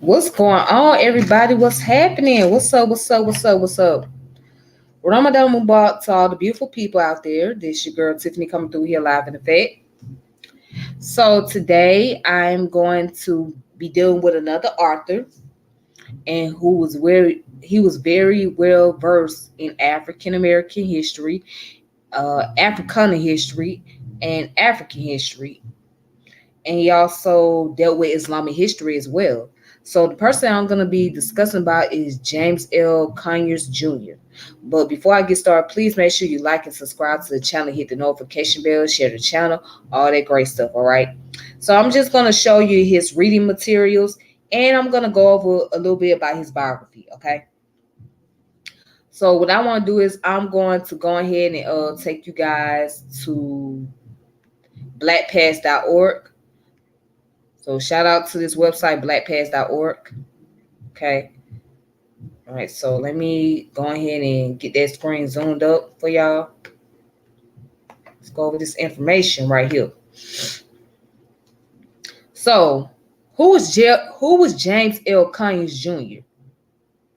What's going on, everybody? What's happening? What's up? What's up? What's up? What's up? Ramadan Mubarak to all the beautiful people out there. This your girl Tiffany coming through here live in effect. So today I'm going to be dealing with another author, and he was very well versed in African American history, Africana history, and African history, and he also dealt with Islamic history as well. So the person I'm going to be discussing about is James L. Conyers Jr. But before I get started, please make sure you like and subscribe to the channel, hit the notification bell, share the channel, all that great stuff, all right? So I'm just going to show you his reading materials, and I'm going to go over a little bit about his biography, okay? So what I want to do is I'm going to go ahead and take you guys to blackpast.org. So shout out to this website, blackpast.org. Okay. All right. So let me go ahead and get that screen zoomed up for y'all. Let's go over this information right here. So who was James L. Conyers Jr.?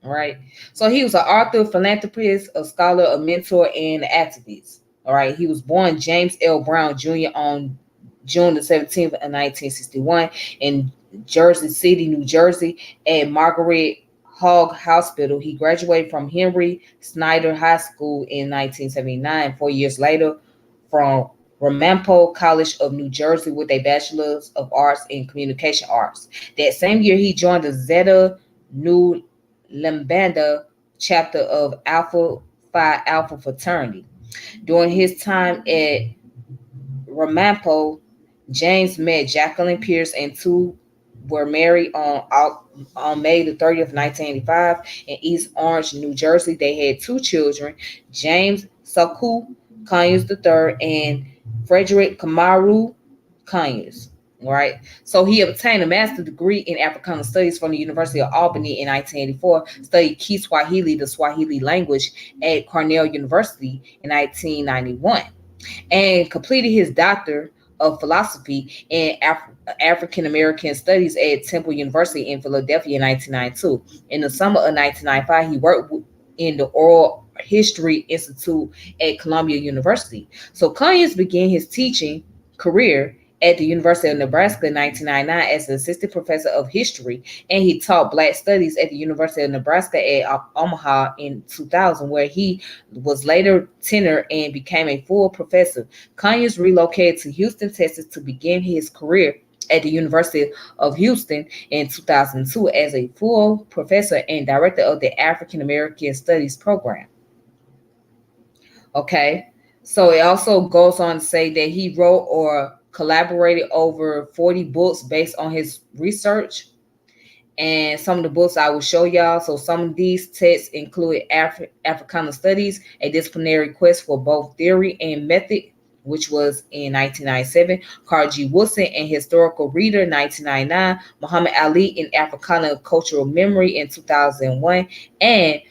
All right. So he was an author, philanthropist, a scholar, a mentor, and an activist. All right. He was born James L. Brown Jr. on June the 17th of 1961 in Jersey City, New Jersey, at Margaret Hogg Hospital. He graduated from Henry Snyder High School in 1979. 4 years later, from Ramapo College of New Jersey with a Bachelor's of Arts in Communication Arts. That same year, he joined the Zeta Nu Lambda chapter of Alpha Phi Alpha fraternity. During his time at Ramapo, James met Jacqueline Pierce, and two were married on May the 30th, 1985, in East Orange, New Jersey. They had two children, James Saku Conyers III and Frederick Kamaru Conyers. Right. So he obtained a master's degree in Africana Studies from the University of Albany in 1984, studied Kiswahili, the Swahili language, at Cornell University in 1991, and completed his Doctor of Philosophy in African American Studies at Temple University in Philadelphia in 1992. In the summer of 1995, he worked in the Oral History Institute at Columbia University. So Conyers began his teaching career at the University of Nebraska in 1999 as an assistant professor of history, and he taught Black studies at the University of Nebraska at Omaha in 2000, where he was later tenured and became a full professor. Conyers relocated to Houston, Texas to begin his career at the University of Houston in 2002 as a full professor and director of the African American Studies program. Okay, so it also goes on to say that he wrote or collaborated over 40 books based on his research. And some of the books I will show y'all. So some of these texts include Africana Studies, a disciplinary quest for both theory and method, which was in 1997. Carl G. Woodson and Historical Reader, 1999. Muhammad Ali in Africana Cultural Memory in 2001. And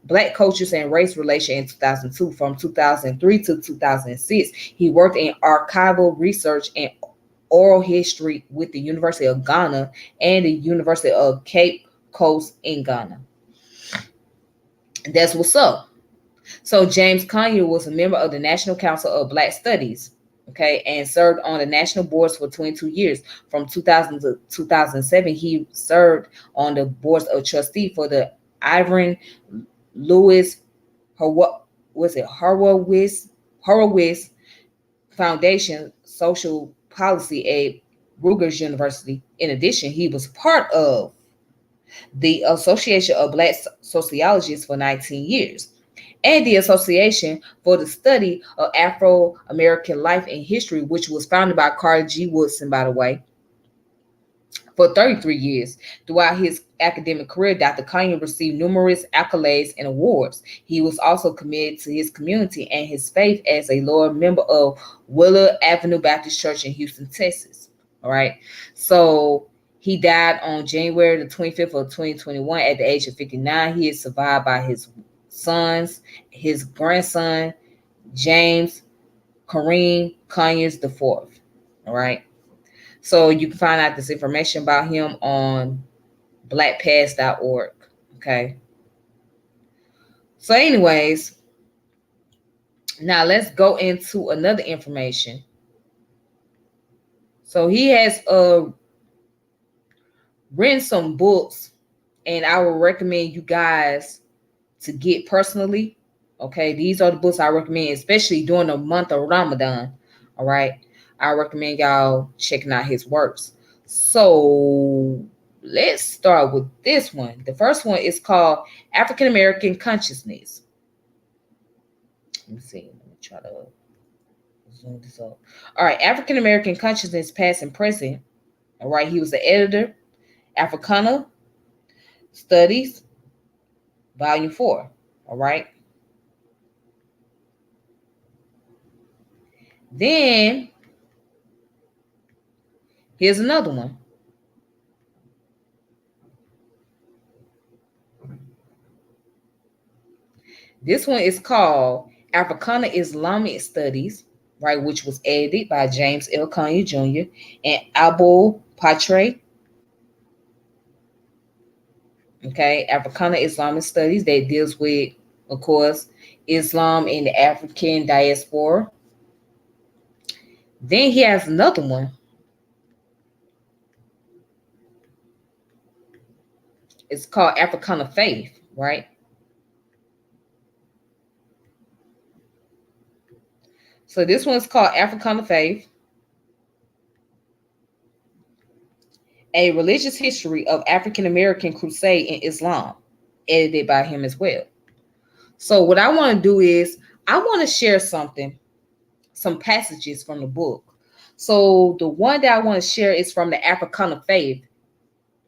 Black Cultures and Race Relation in 2002. From 2003 to 2006, he worked in archival research and oral history with the University of Ghana and the University of Cape Coast in Ghana. That's what's up. So James Conyers was a member of the National Council of Black Studies, okay, and served on the national boards for 22 years. From 2000 to 2007, he served on the boards of trustee for the Ivan Lewis Horowitz Foundation Social Policy at Rutgers University. In addition, he was part of the Association of Black Sociologists for 19 years and the Association for the Study of Afro American Life and History, which was founded by Carter G. Woodson, by the way, for 33 years. Throughout his academic career, Dr. Conyers received numerous accolades and awards. He was also committed to his community and his faith as a loyal member of Willard Avenue Baptist Church in Houston, Texas. All right. So he died on January the 25th of 2021 at the age of 59. He is survived by his sons, his grandson, James Kareem Conyers IV. All right. So you can find out this information about him on blackpast.org. Okay. So, anyways, now let's go into another information. So he has written some books, and I would recommend you guys to get personally. Okay, these are the books I recommend, especially during the month of Ramadan. All right, I recommend y'all checking out his works. So let's start with this one. The first one is called African American Consciousness. Let me see. Let me try to zoom this up. All right, African American Consciousness, Past and Present. All right, he was the editor, Africana Studies, Volume 4. All right. Then here's another one. This one is called Africana Islamic Studies, right, which was edited by James L. Conyers Jr. and Abul Patre. Okay, Africana Islamic Studies that deals with, of course, Islam in the African diaspora. Then he has another one. It's called Africana Faith, right? So this one's called Africana Faith, a religious history of African American crusade in Islam, edited by him as well. So what I want to do is I want to share some passages from the book. So the one that I want to share is from the Africana Faith.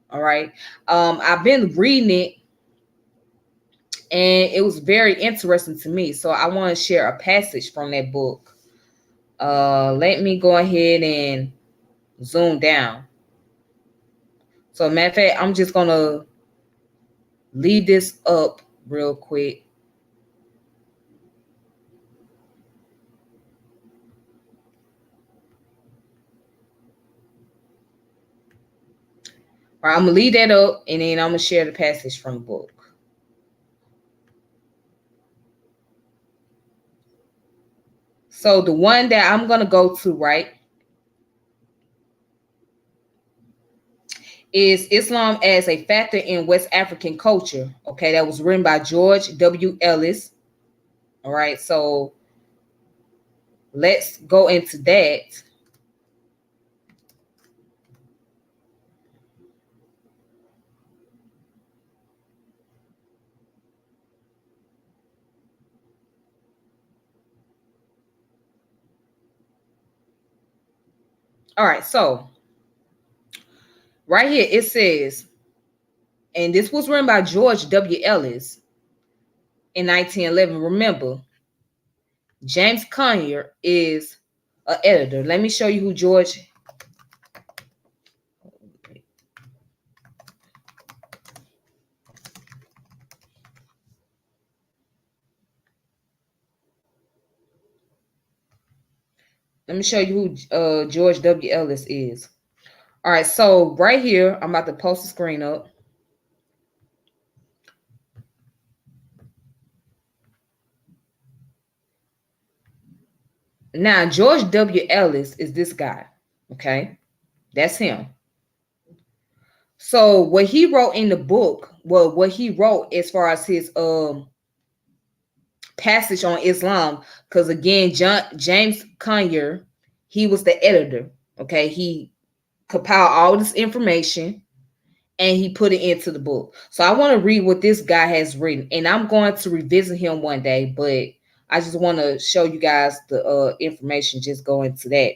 All right. I've been reading it and it was very interesting to me. So I want to share a passage from that book. Let me go ahead and zoom down. So matter of fact, I'm just gonna leave this up real quick. All right, I'm gonna leave that up and then I'm gonna share the passage from the book. So the one that I'm gonna go to, right, is Islam as a Factor in West African Culture. Okay, that was written by George W. Ellis. All right, so let's go into that. All right, so right here it says, and this was written by George W. Ellis in 1911. Remember, James Conyers is an editor. Let me show you who George. Let me show you who George W. Ellis is. All right, so right here, I'm about to post the screen up. Now, George W. Ellis is this guy. Okay, that's him. So what he wrote in the book, well, what he wrote as far as his passage on Islam, because again, James Conyers, he was the editor. Okay, he compiled all this information and he put it into the book. So I want to read what this guy has written, and I'm going to revisit him one day, but I just want to show you guys the information, just go into that.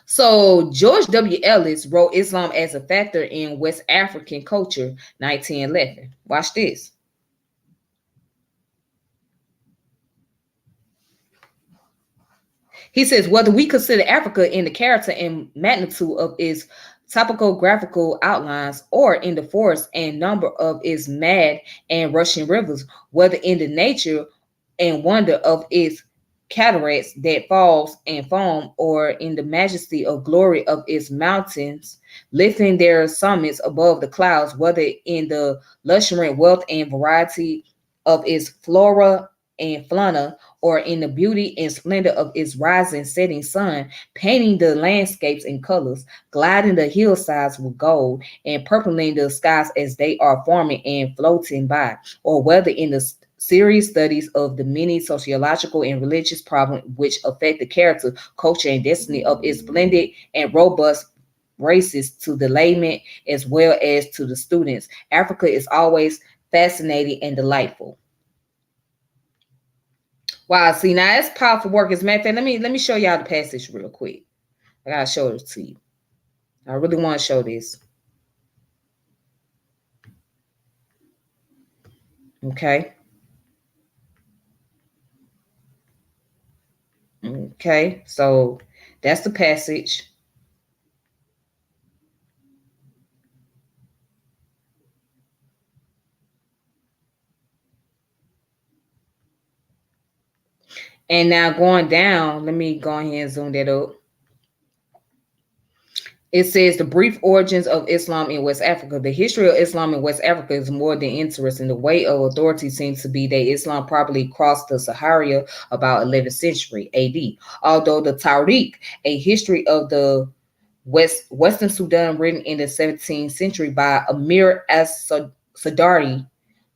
So George W. Ellis wrote Islam as a Factor in West African Culture, 1911. Watch this. He says, whether we consider Africa in the character and magnitude of its topographical outlines, or in the force and number of its mad and rushing rivers, whether in the nature and wonder of its cataracts that falls and foam, or in the majesty of glory of its mountains, lifting their summits above the clouds, whether in the luxuriant wealth and variety of its flora and fauna, or in the beauty and splendor of its rising setting sun, painting the landscapes in colors, gliding the hillsides with gold, and purpling the skies as they are forming and floating by, or whether in the serious studies of the many sociological and religious problems which affect the character, culture, and destiny of its blended and robust races to the layman as well as to the students. Africa is always fascinating and delightful. Wow, see now that's powerful work. As a matter of fact, let me show y'all the passage real quick. I gotta show it to you. I really want to show this. Okay. Okay. So that's the passage. And now going down, let me go ahead and zoom that up. It says the brief origins of Islam in West Africa. The history of Islam in West Africa is more than interesting. The weight of authority seems to be that Islam probably crossed the Sahara about 11th century AD. Although the Tariq, a history of the Western Sudan written in the 17th century by Amir as-Sadari,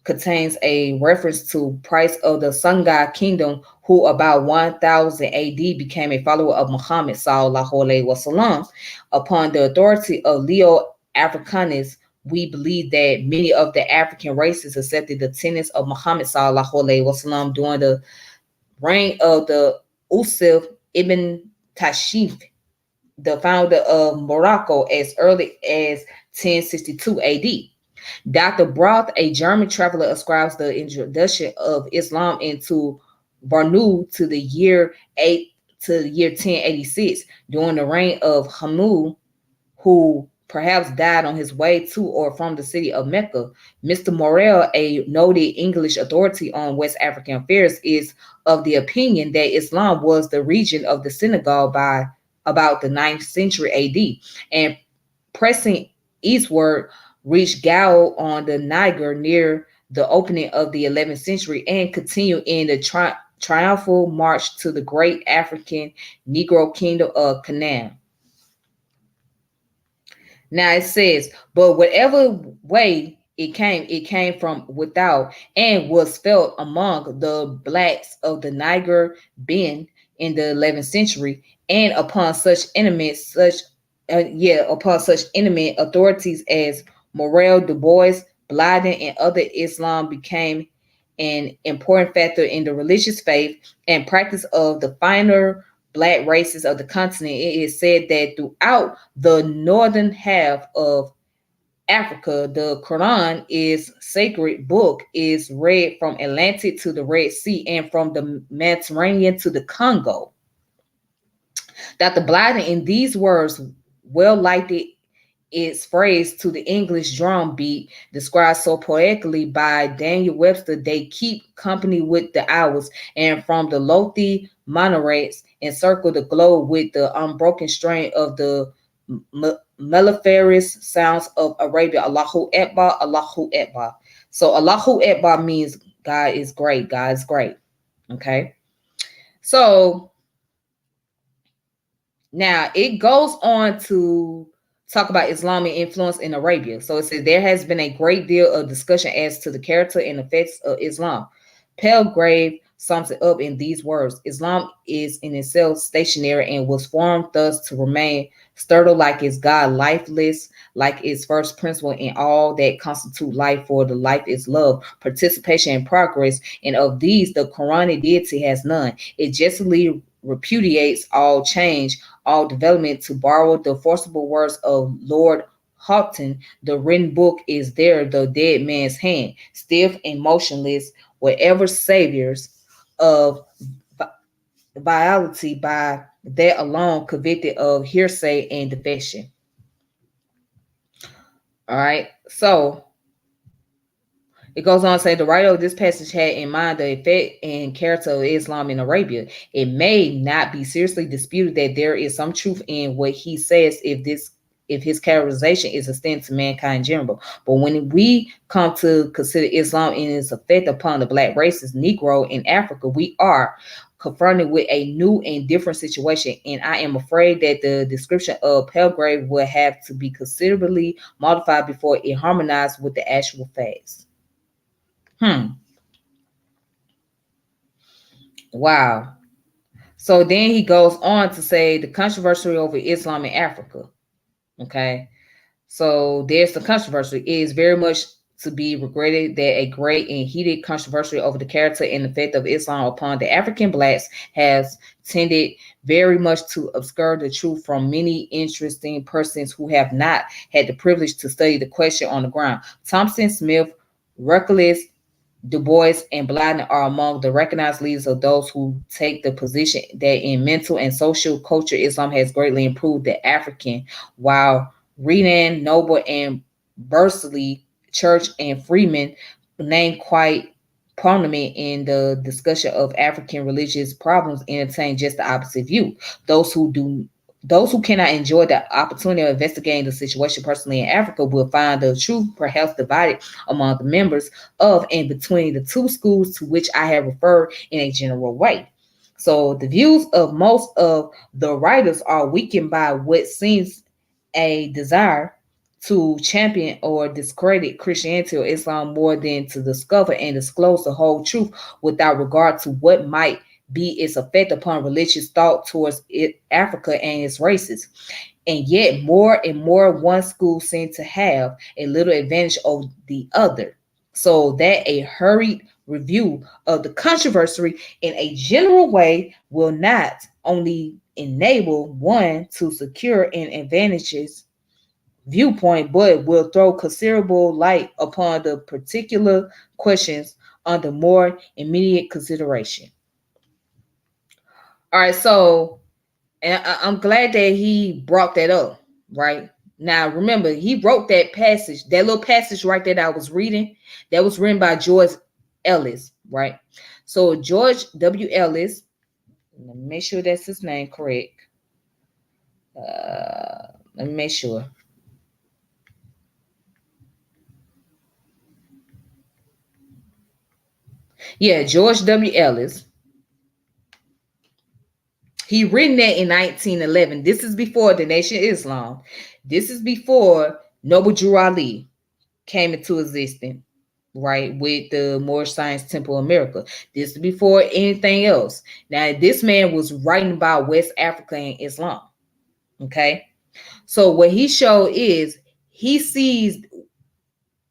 contains a reference to Price of the Sangha kingdom, who about 1000 AD became a follower of Muhammad sallallahu alaihi wasallam. Upon the authority of Leo Africanus, we believe that many of the African races accepted the tenets of Muhammad sallallahu alaihi wasallam during the reign of the Usif ibn Tashif, the founder of Morocco, as early as 1062 AD. Dr. Broth, a German traveler, ascribes the introduction of Islam into Bornu to the year 1086 during the reign of Hamu, who perhaps died on his way to or from the city of Mecca. Mr. Morel, a noted English authority on West African affairs, is of the opinion that Islam was the region of the Senegal by about the 9th century AD, and pressing eastward reached Gao on the Niger near the opening of the 11th century, and continued in the triumphal march to the great African Negro kingdom of Canaan. Now it says, but whatever way it came from without, and was felt among the blacks of the Niger Bend in the 11th century, and upon such upon such intimate authorities as Morel, Du Bois, Blyden, and other, Islam became an important factor in the religious faith and practice of the finer black races of the continent. It is said that throughout the northern half of Africa, the Quran is sacred book is read from Atlantic to the Red Sea and from the Mediterranean to the Congo. Dr. Blyden, in these words, well lighted its phrase to the English drum beat, described so poetically by Daniel Webster, they keep company with the hours, and from the lofty minarets encircle the globe with the unbroken strain of the mellifluous sounds of Arabia. Allahu Akbar, Allahu Akbar. So Allahu Akbar means God is great. God is great. Okay. So now it goes on to talk about Islamic influence in Arabia. So it says there has been a great deal of discussion as to the character and effects of Islam. Palgrave sums it up in these words: Islam is in itself stationary and was formed thus to remain sturdy like its God, lifeless like its first principle in all that constitute life, for the life is love, participation, and progress, and of these the Quranic deity has none. It justly repudiates all change, all development. To borrow the forcible words of Lord Houghton, the written book is there, the dead man's hand, stiff and motionless, whatever saviors of vitality by that alone convicted of hearsay and defection. All right. So It goes on to say the writer of this passage had in mind the effect and character of Islam in Arabia. It may not be seriously disputed that there is some truth in what he says if his characterization is extended to mankind in general. But when we come to consider Islam and its effect upon the black races, Negro in Africa, we are confronted with a new and different situation. And I am afraid that the description of Palgrave will have to be considerably modified before it harmonized with the actual facts. Wow. So then he goes on to say the controversy over Islam in Africa. Okay. So there's the controversy. It is very much to be regretted that a great and heated controversy over the character and effect of Islam upon the African blacks has tended very much to obscure the truth from many interesting persons who have not had the privilege to study the question on the ground. Thompson, Smith, Reckless, Du Bois, and Blyden are among the recognized leaders of those who take the position that in mental and social culture, Islam has greatly improved the African, while Renan, Noble, and Bursley, Church, and Freeman named quite prominent in the discussion of African religious problems entertain just the opposite view. Those who do those who cannot enjoy the opportunity of investigating the situation personally in Africa will find the truth perhaps divided among the members of and between the two schools to which I have referred in a general way. So the views of most of the writers are weakened by what seems a desire to champion or discredit Christianity or Islam more than to discover and disclose the whole truth without regard to what might be its effect upon religious thought towards Africa and its races. And yet, more and more, one school seems to have a little advantage over the other, so that a hurried review of the controversy in a general way will not only enable one to secure an advantageous viewpoint, but will throw considerable light upon the particular questions under more immediate consideration. All right, so and I'm glad that he brought that up, right? Now, remember, he wrote that passage, that little passage right there that I was reading, that was written by George Ellis, right? So George W. Ellis, let me make sure that's his name correct. Let me make sure. Yeah, George W. Ellis. He written that in 1911. This is before the Nation of Islam. This is before Noble Drew Ali came into existence, right, with the Moorish Science Temple of America. This is before anything else. Now, this man was writing about West Africa and Islam. Okay. So what he showed is he sees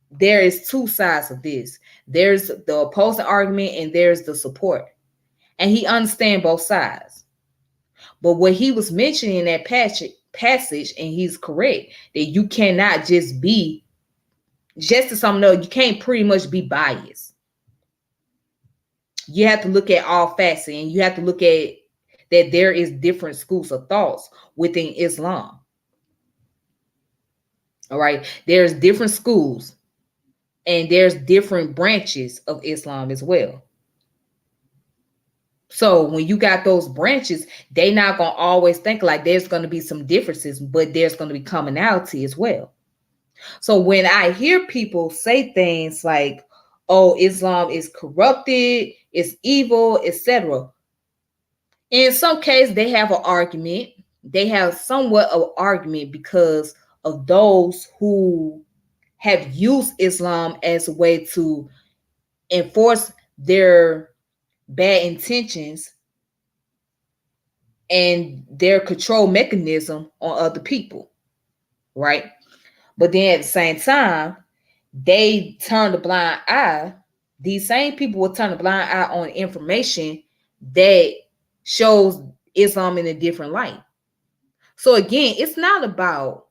there is two sides of this. There's the opposing argument and there's the support. And he understands both sides. But what he was mentioning in that passage, and he's correct, that you cannot just be, just to some know, you can't pretty much be biased. You have to look at all facets, and you have to look at that there is different schools of thoughts within Islam. All right. There's different schools, and there's different branches of Islam as well. So when you got those branches, they not going to always think like there's going to be some differences, but there's going to be commonality as well. So when I hear people say things like, oh, Islam is corrupted, it's evil, etc., in some cases they have an argument. They have somewhat of an argument because of those who have used Islam as a way to enforce their bad intentions and their control mechanism on other people, right? But then at the same time, they turn the blind eye. These same people will turn the blind eye on information that shows Islam in a different light. So again, it's not about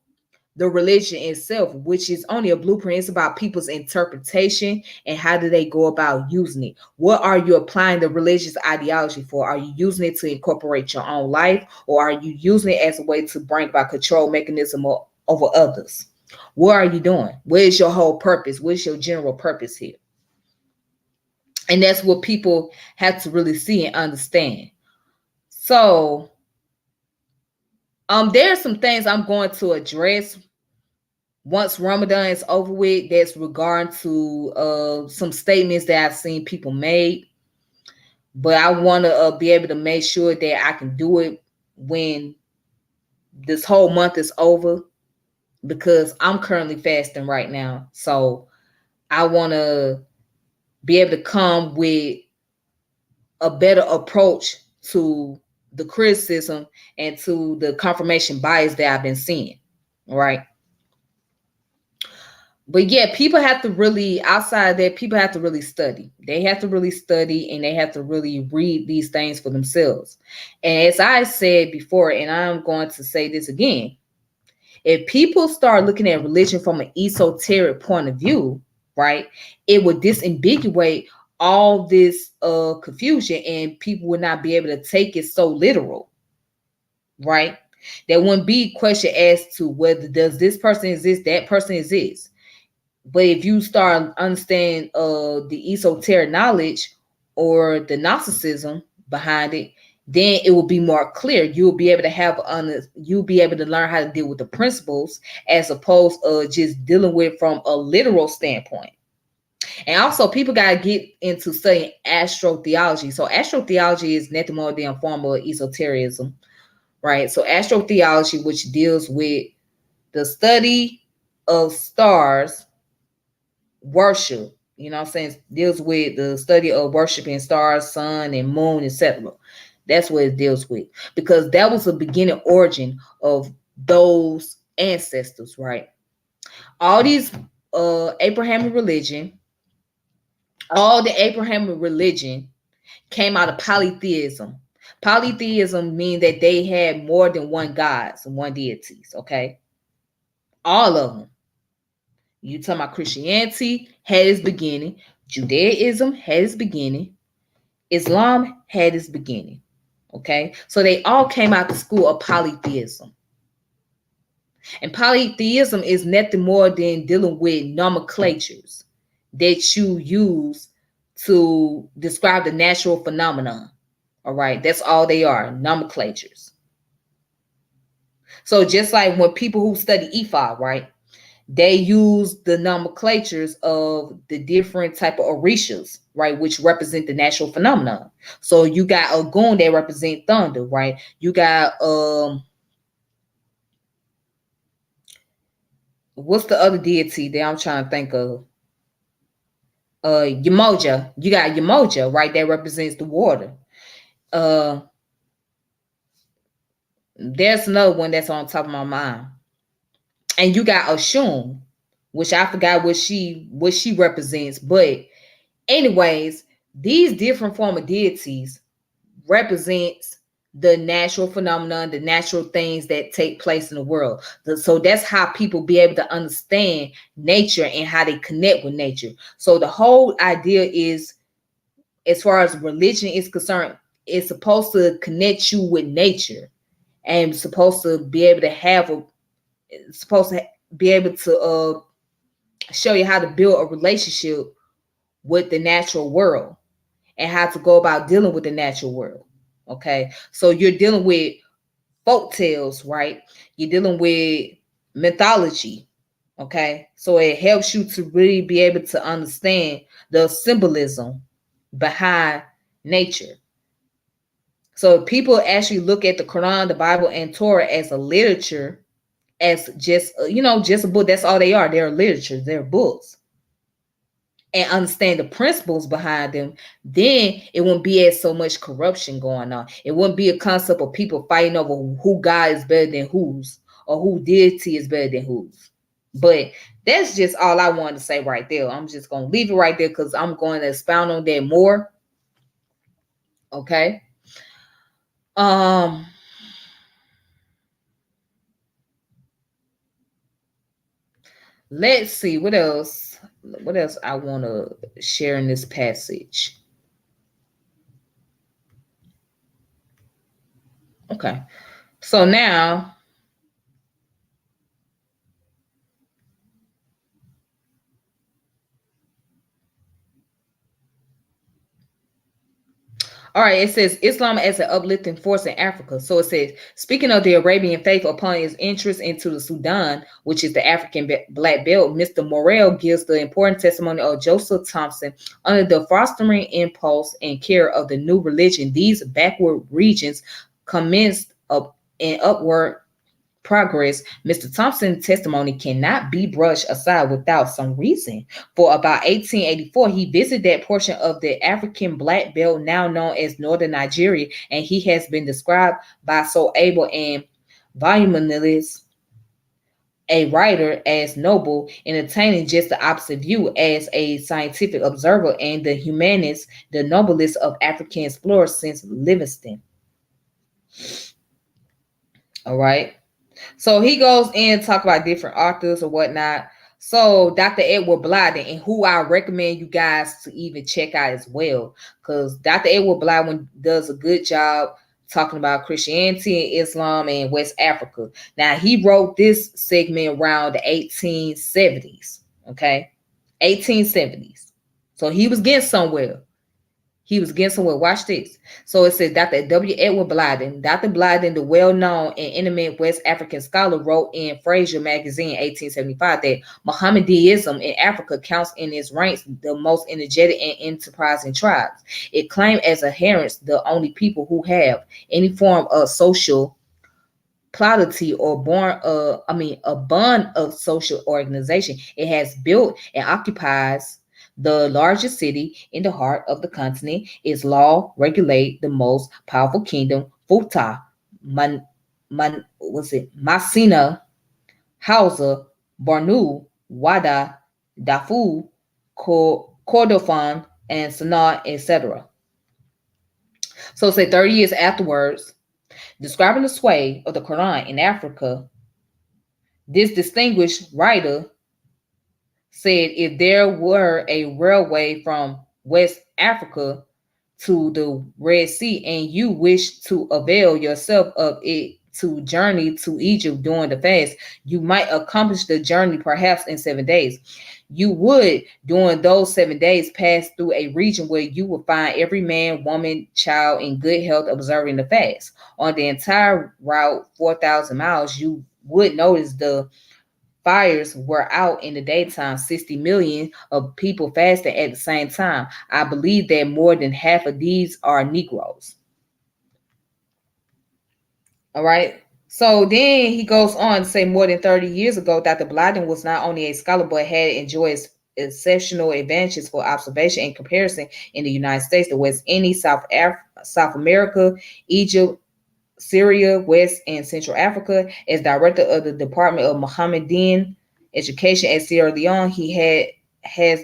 the religion itself, which is only a blueprint. It's about people's interpretation and how do they go about using it. What are you applying the religious ideology for? Are you using it to incorporate your own life, or are you using it as a way to bring about control mechanism over others? What are you doing? What is your whole purpose? What is your general purpose here? And that's what people have to really see and understand. So there are some things I'm going to address once Ramadan is over with, that's regarding to some statements that I've seen people made. But I want to be able to make sure that I can do it when this whole month is over, because I'm currently fasting right now. So I want to be able to come with a better approach to the criticism and to the confirmation bias that I've been seeing. All right. But yeah, people have to really, outside of that, people have to really study. They have to really study, and they have to really read these things for themselves. And as I said before, and I'm going to say this again, if people start looking at religion from an esoteric point of view, right, it would disambiguate all this confusion, and people would not be able to take it so literal, right? There wouldn't be question as to whether does this person exist, that person exists. But if you start understanding the esoteric knowledge or the Gnosticism behind it, then it will be more clear. You'll be able to you'll be able to learn how to deal with the principles, as opposed just dealing with from a literal standpoint. And also, people gotta get into studying astrotheology. So astrotheology is nothing more than a form of esotericism, right? So astrotheology, which deals with the study of stars, worship, you know what I'm saying, deals with the study of worshiping stars, sun, and moon, etc. That's what it deals with, because that was the beginning origin of those ancestors, right? All these Abrahamic religion, all the Abrahamic religion came out of polytheism. Polytheism means that they had more than one gods and one deities, okay? All of them. You talking about Christianity had its beginning, Judaism had its beginning, Islam had its beginning. Okay, so they all came out the school of polytheism. And polytheism is nothing more than dealing with nomenclatures that you use to describe the natural phenomenon. All right, that's all they are, nomenclatures. So just like when people who study Ifa, right? They use the nomenclatures of the different type of orishas, right, which represent the natural phenomenon. So you got Ogun that represent thunder, right? You got what's the other deity that I'm trying to think of? Yamoja. You got Yamoja, right? That represents the water. Uh there's another one that's on top of my mind. And you got Oshun, which I forgot what she represents, but anyways, these different form of deities represents the natural phenomenon, the natural things that take place in the world. So that's how people be able to understand nature and how they connect with nature. So the whole idea is, as far as religion is concerned, it's supposed to connect you with nature, and supposed to be able to supposed to be able to show you how to build a relationship with the natural world, and how to go about dealing with the natural world. Okay, so you're dealing with folk tales, right? You're dealing with mythology. Okay, so it helps you to really be able to understand the symbolism behind nature. So people actually look at the Quran, the Bible, and Torah as a literature, as just just a book. That's all they are. They're literature. They're books. And understand the principles behind them, then it wouldn't be as so much corruption going on. It wouldn't be a concept of people fighting over who God is better than whose, or who deity is better than whose. But that's just all I wanted to say right there. I'm just gonna leave it right there, because I'm going to expound on that more. Okay. Um let's see what else I want to share in this passage. Okay, so now All right, it says Islam as an uplifting force in Africa. So it says, speaking of the Arabian faith upon its entrance into the Sudan, which is the African black belt, Mr. Morrell gives the important testimony of Joseph Thompson. Under the fostering impulse and care of the new religion, these backward regions commenced up an upward progress. Mr. Thompson's testimony cannot be brushed aside without some reason. For about 1884, he visited that portion of the African Black Belt now known as Northern Nigeria, and he has been described by so able and voluminous a writer as noble, entertaining just the opposite view as a scientific observer and the humanist, the noblest of African explorers since Livingstone. All right. So he goes in and talk about different authors or whatnot. So Dr. Edward Blyden, and who I recommend you guys to even check out as well, because Dr. Edward Blyden does a good job talking about Christianity and Islam and West Africa. Now he wrote this segment around the 1870s. Okay, 1870s. So he was getting somewhere. He was getting somewhere. Watch this. So it says Dr. W. Edward Blyden. Dr. Blyden, the well-known and eminent West African scholar, wrote in Fraser magazine 1875 that Mohammedanism in Africa counts in its ranks the most energetic and enterprising tribes. It claimed as adherents the only people who have any form of social polity or a bond of social organization. It has built and occupies the largest city in the heart of the continent. Its law regulate the most powerful kingdom, Futa, Masina, Hausa, Bornu, Wada, Dafu, Kordofan, and Sanaa, etc. So say 30 years afterwards, describing the sway of the Quran in Africa, this distinguished writer said if there were a railway from West Africa to the Red Sea and you wish to avail yourself of it to journey to Egypt during the fast, you might accomplish the journey perhaps in 7 days. You would, during those 7 days, pass through a region where you will find every man, woman, child in good health observing the fast. On the entire route, 4,000 miles, you would notice the fires were out in the daytime, 60 million of people fasting at the same time. I believe that more than half of these are Negroes. All right. So then he goes on to say more than 30 years ago, Dr. Blyden was not only a scholar, but had enjoyed exceptional advantages for observation and comparison in the United States, the West Indies, South America, Egypt, Syria, West and Central Africa. As director of the Department of Mohammedan Education at Sierra Leone, he has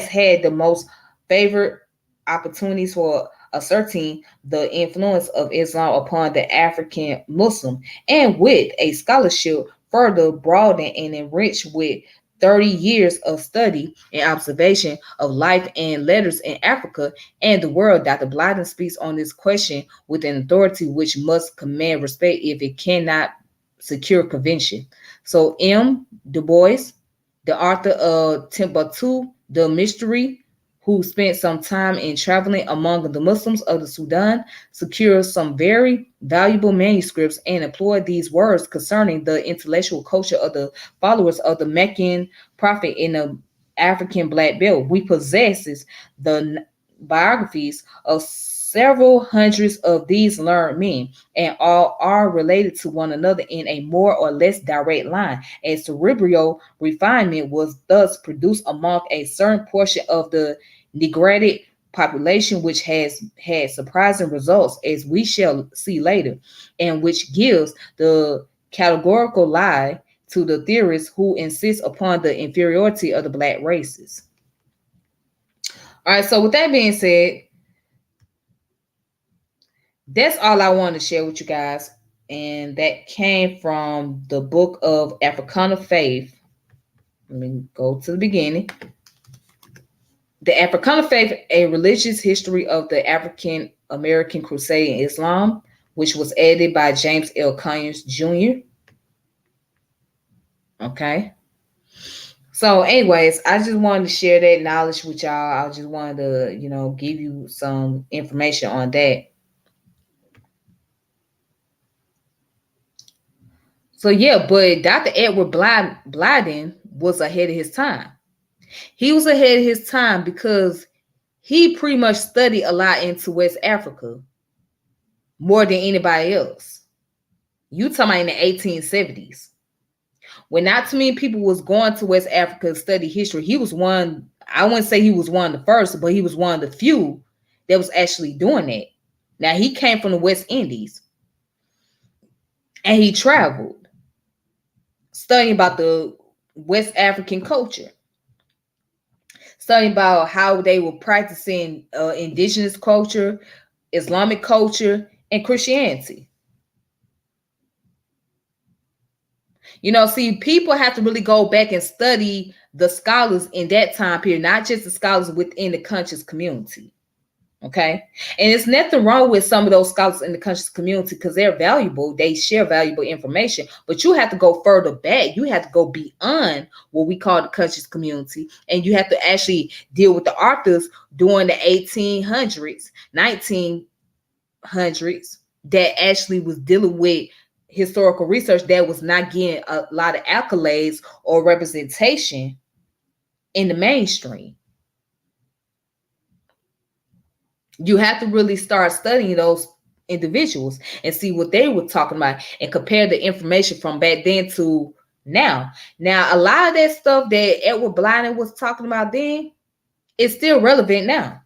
had the most favored opportunities for asserting the influence of Islam upon the African Muslim, and with a scholarship further broadened and enriched with 30 years of study and observation of life and letters in Africa and the world. Dr. Blyden speaks on this question with an authority which must command respect if it cannot secure convention. So M. Du Bois, the author of Timbuktu, the Mystery, who spent some time in traveling among the Muslims of the Sudan, secured some very valuable manuscripts and employed these words concerning the intellectual culture of the followers of the Meccan prophet in the African Black Belt. We possess the biographies of several hundreds of these learned men, and all are related to one another in a more or less direct line. A cerebral refinement was thus produced among a certain portion of the Negroid population, which has had surprising results, as we shall see later, and which gives the categorical lie to the theorists who insist upon the inferiority of the black races. All right, so with that being said, that's all I wanted to share with you guys. And that came from the book of Africana Faith. Let me go to the beginning. The Africana Faith, a religious history of the African American Crusade in Islam, which was edited by James L. Conyers Jr. Okay. So, anyways, I just wanted to share that knowledge with y'all. I just wanted to, give you some information on that. So yeah, but Dr. Edward Blyden was ahead of his time. He was ahead of his time because he pretty much studied a lot into West Africa more than anybody else. You talking about in the 1870s. When not too many people was going to West Africa to study history, he was one. I wouldn't say he was one of the first, but he was one of the few that was actually doing that. Now he came from the West Indies and he traveled studying about the West African culture, studying about how they were practicing indigenous culture, Islamic culture, and Christianity. See, people have to really go back and study the scholars in that time period, not just the scholars within the conscious community. Okay. And it's nothing wrong with some of those scholars in the conscious community because they're valuable. They share valuable information, but you have to go further back. You have to go beyond what we call the conscious community. And you have to actually deal with the authors during the 1800s, 1900s that actually was dealing with historical research that was not getting a lot of accolades or representation in the mainstream. You have to really start studying those individuals and see what they were talking about and compare the information from back then to now. Now, a lot of that stuff that Edward Blyden was talking about then is still relevant now.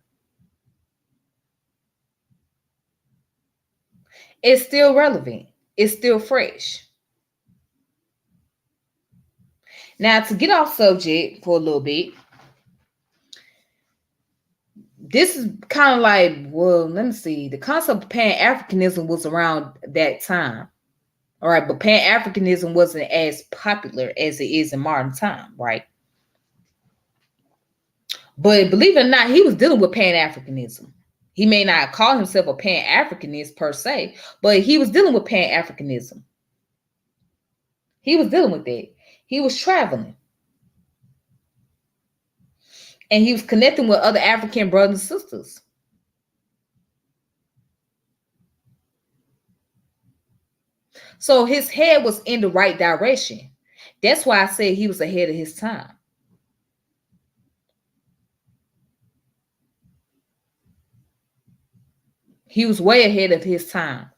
It's still relevant. It's still fresh. Now, to get off subject for a little bit, this is kind of like, well, let me see. The concept of Pan-Africanism was around that time. All right, but Pan-Africanism wasn't as popular as it is in modern time, right? But believe it or not, he was dealing with Pan-Africanism. He may not call himself a Pan-Africanist per se, but he was dealing with Pan-Africanism. He was dealing with that. He was traveling. And he was connecting with other African brothers and sisters. So his head was in the right direction. That's why I said he was ahead of his time. He was way ahead of his time.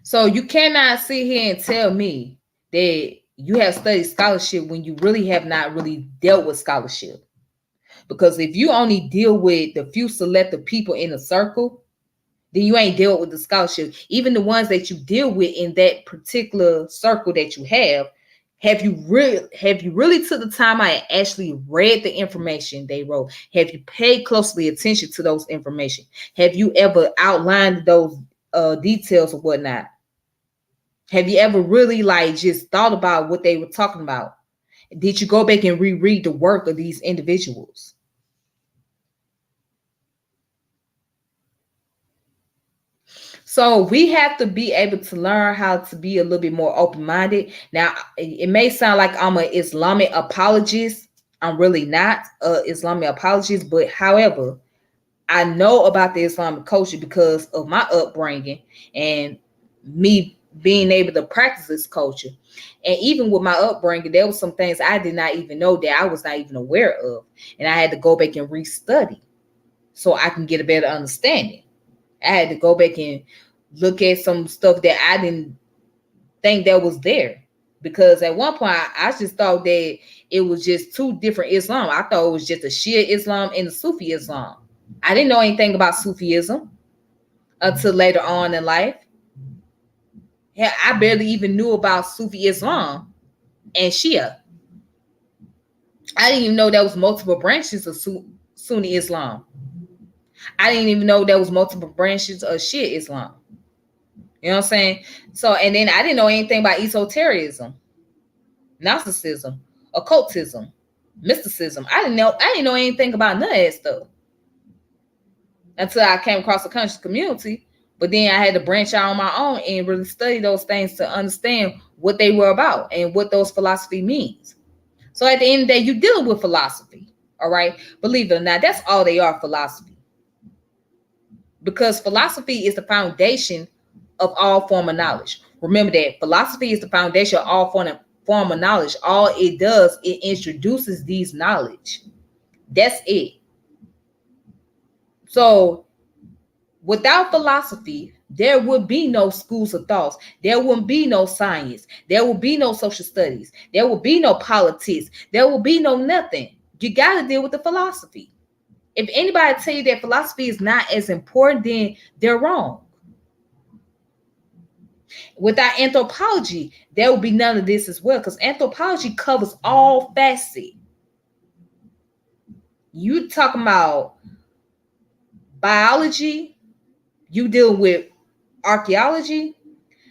So you cannot sit here and tell me that you have studied scholarship when you really have not really dealt with scholarship. Because if you only deal with the few selected people in a circle, then you ain't dealt with the scholarship. Even the ones that you deal with in that particular circle that you have you really took the time out and actually read the information they wrote? Have you paid closely attention to those information? Have you ever outlined those details or whatnot? Have you ever really just thought about what they were talking about? Did you go back and reread the work of these individuals? So we have to be able to learn how to be a little bit more open-minded. Now, it may sound like I'm an Islamic apologist. I'm really not an Islamic apologist, but however, I know about the Islamic culture because of my upbringing and me being able to practice this culture. And even with my upbringing, there were some things I did not even know that I was not even aware of. And I had to go back and restudy so I can get a better understanding. I had to go back and look at some stuff that I didn't think that was there. Because at one point, I just thought that it was just two different Islam. I thought it was just a Shia Islam and a Sufi Islam. I didn't know anything about Sufism until later on in life. I barely even knew about Sufi Islam and Shia. I didn't even know there was multiple branches of Sunni Islam. I didn't even know there was multiple branches of Shia Islam. You know what I'm saying? So, and then I didn't know anything about esotericism, Gnosticism, occultism, mysticism. I didn't know anything about none of that stuff until I came across the conscious community. But then I had to branch out on my own and really study those things to understand what they were about and what those philosophy means. So at the end of the day, you're dealing with philosophy. All right. Believe it or not, that's all they are, philosophy. Because philosophy is the foundation of all form of knowledge. Remember that philosophy is the foundation of all form of knowledge. All it does, it introduces these knowledge. That's it. So without philosophy, there would be no schools of thoughts. There wouldn't be no science. There would be no social studies. There would be no politics. There would be no nothing. You got to deal with the philosophy. If anybody tell you that philosophy is not as important, then they're wrong. Without anthropology, there will be none of this as well, because anthropology covers all facets. You talking about biology, you deal with archaeology,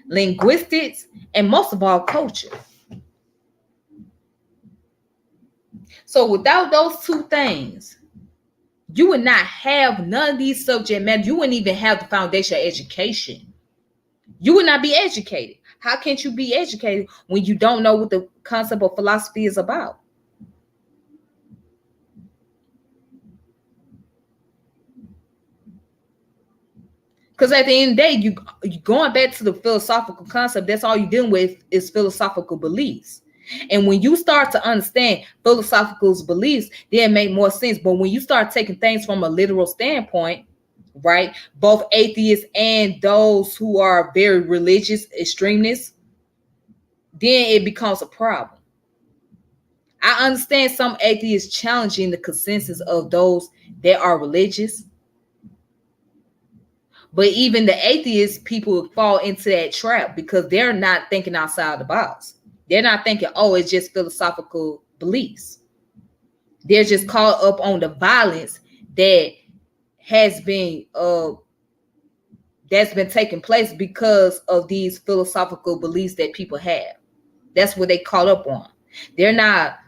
linguistics, and most of all, culture. So without those two things, you would not have none of these subject matter. You wouldn't even have the foundation of education. You would not be educated. How can't you be educated when you don't know what the concept of philosophy is about? Because at the end of the day, you going back to the philosophical concept, that's all you're dealing with is philosophical beliefs. And when you start to understand philosophical beliefs, then it make more sense. But when you start taking things from a literal standpoint, right, both atheists and those who are very religious extremists, then it becomes a problem. I understand some atheists challenging the consensus of those that are religious, but even the atheist people fall into that trap because they're not thinking outside the box. They're not thinking, oh, it's just philosophical beliefs. They're just caught up on the violence that has been that's been taking place because of these philosophical beliefs that people have. That's what they caught up on. They're not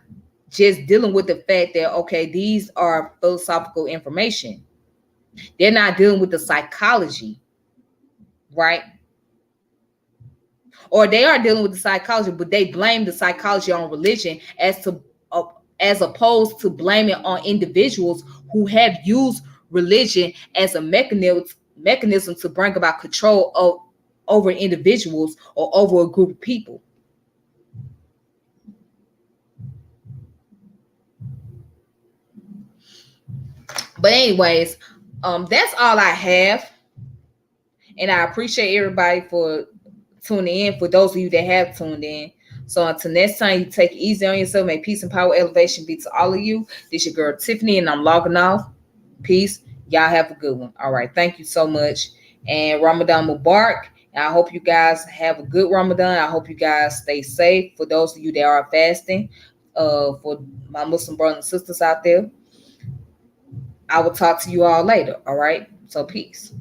just dealing with the fact that, okay, these are philosophical information. They're not dealing with the psychology, right? Or they are dealing with the psychology, but they blame the psychology on religion as opposed to blaming on individuals who have used religion as a mechanism to bring about control over individuals or over a group of people. But anyways, that's all I have, and I appreciate everybody for tuning in. For those of you that have tuned in, so until next time, you take it easy on yourself. May peace and power, elevation be to all of you. This your girl Tiffany, and I'm logging off. Peace. Y'all have a good one. All right. Thank you so much. And Ramadan Mubarak. And I hope you guys have a good Ramadan. I hope you guys stay safe. For those of you that are fasting, for my Muslim brothers and sisters out there, I will talk to you all later. All right. So peace.